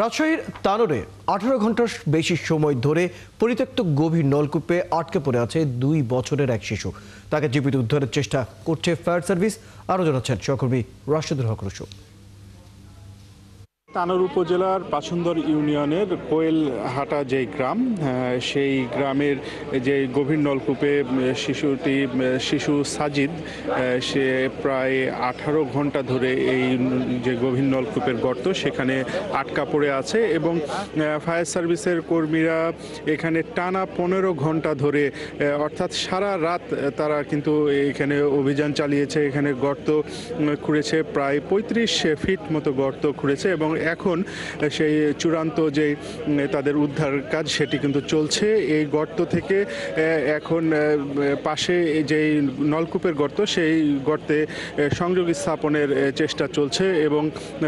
রাজশাহীর তানোরে 18 ঘন্টার বেশি সময় ধরে পরিত্যক্ত গভীর নলকূপে আটকে পড়ে আছে 2 বছরের এক শিশু। তাকে জীবিত উদ্ধারের চেষ্টা করছে ফায়ার সার্ভিস। আরও জানাচ্ছেন সহকর্মী রাশেদুল হক রুশু। তানোর উপজেলার পাছন্দর ইউনিয়নের কোয়েলহাটা যে গ্রাম, সেই গ্রামের যে গভীর নলকূপে শিশু সাজিদ, সে প্রায় 18 ঘন্টা ধরে এই যে গভীর নলকূপের গর্ত সেখানে আটকা পড়ে আছে এবং ফায়ার সার্ভিসের কর্মীরা এখানে টানা 15 ঘন্টা ধরে, অর্থাৎ সারা রাত তারা কিন্তু এখানে অভিযান চালিয়েছে। এখানে গর্ত খুঁড়েছে, প্রায় 35 ফিট মতো গর্ত খুঁড়েছে এবং এখন সেই চূড়ান্ত যে তাদের উদ্ধার কাজ সেটি কিন্তু চলছে। এই গর্ত থেকে এখন পাশে যে নলকূপের গর্ত, সেই গর্তে সংযোগ স্থাপনের চেষ্টা চলছে এবং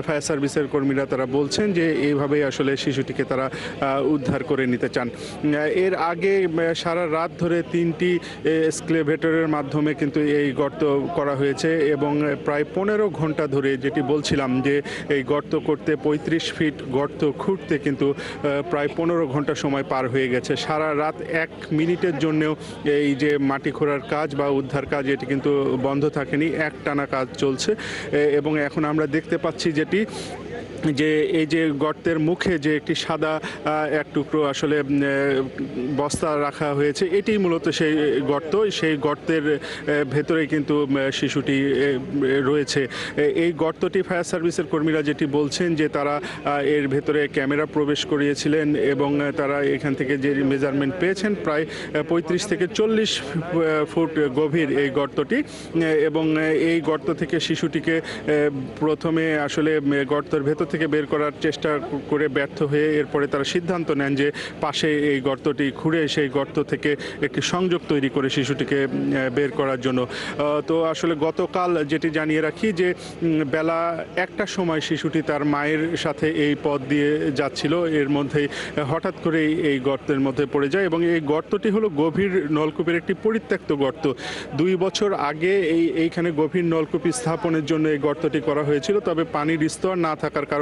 ফায়ার সার্ভিসের কর্মীরা তারা বলছেন যে এইভাবেই আসলে শিশুটিকে তারা উদ্ধার করে নিতে চান। এর আগে সারা রাত ধরে 3টি এক্সক্যাভেটরের মাধ্যমে কিন্তু এই গর্ত করা হয়েছে এবং প্রায় 15 ঘন্টা ধরে, যেটি বলছিলাম যে এই গর্ত করতে 35 ফিট গর্ত খুঁড়তে কিন্তু প্রায় 15 ঘন্টা সময় পার হয়ে গেছে। সারা রাত 1 মিনিটের জন্যও এই যে মাটি খোঁড়ার কাজ বা উদ্ধার কাজ এটি কিন্তু বন্ধ থাকেনি, একটানা কাজ চলছে। এবং এখন আমরা দেখতে পাচ্ছি যে এই যে গর্তের মুখে যে একটি সাদা এক টুকরো আসলে বস্তা রাখা হয়েছে, এটি মূলত সেই গর্ত। সেই গর্তের ভেতরে কিন্তু শিশুটি রয়েছে। এই গর্তটি ফায়ার সার্ভিসের কর্মীরা যেটি বলছেন যে তারা এর ভেতরে ক্যামেরা প্রবেশ করিয়েছিলেন এবং তারা এখান থেকে যে মেজারমেন্ট পেয়েছেন প্রায় 35 থেকে 40 ফুট গভীর এই গর্তটি। এবং এই গর্ত থেকে শিশুটিকে প্রথমে আসলে গর্তের ভেতর থেকে বের করার চেষ্টা করে ব্যর্থ হয়ে এরপরে তারা সিদ্ধান্ত নেন যে পাশে এই গর্তটি খুঁড়ে সেই গর্ত থেকে একটি সংযোগ তৈরি করে শিশুটিকে বের করার জন্য। তো আসলে গতকাল যেটি জানিয়ে রাখি যে বেলা 1টার সময় শিশুটি তার মায়ের সাথে এই পথ দিয়ে যাচ্ছিল, এর মধ্যেই হঠাৎ করে এই গর্তের মধ্যে পড়ে যায় এবং এই গর্তটি হলো গভীর নলকূপের একটি পরিত্যক্ত গর্ত। 2 বছর আগে এইখানে গভীর নলকূপ স্থাপনের জন্য এই গর্তটি করা হয়েছিল, তবে পানির স্তর না থাকার কারণে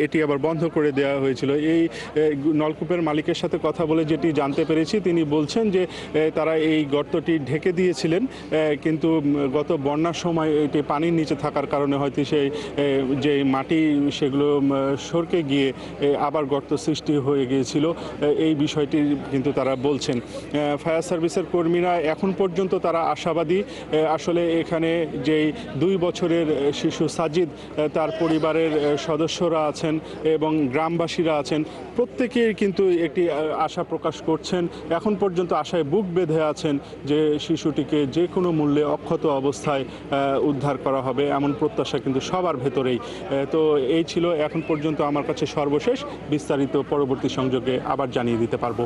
এটি আবার বন্ধ করে দেওয়া হয়েছিল। এই নলকূপের মালিকের সাথে কথা বলে যেটি জানতে পেরেছি, তিনি বলছেন যে তারা এই গর্তটি ঢেকে দিয়েছিলেন, কিন্তু গত বন্যার সময় এটি পানির নিচে থাকার কারণে হয়তো সেই যে মাটি সেগুলো সরকে গিয়ে আবার গর্ত সৃষ্টি হয়ে গিয়েছিল। এই বিষয়টি কিন্তু তারা বলছেন। ফায়ার সার্ভিসের কর্মীরা এখন পর্যন্ত তারা আশাবাদী। আসলে এখানে যেই 2 বছরের শিশু সাজিদ, তার পরিবারের সদস্যরা আছেন এবং গ্রামবাসীরা আছেন, প্রত্যেকেই কিন্তু একটি আশা প্রকাশ করছেন। এখন পর্যন্ত আশায় বুক বেঁধে আছেন যে শিশুটিকে যে কোনো মূল্যে অক্ষত অবস্থায় উদ্ধার করা হবে, এমন প্রত্যাশা কিন্তু সবার ভেতরেই। তো এই ছিল এখন পর্যন্ত আমার কাছে সর্বশেষ। বিস্তারিত পরবর্তী সংযোগে আবার জানিয়ে দিতে পারবো।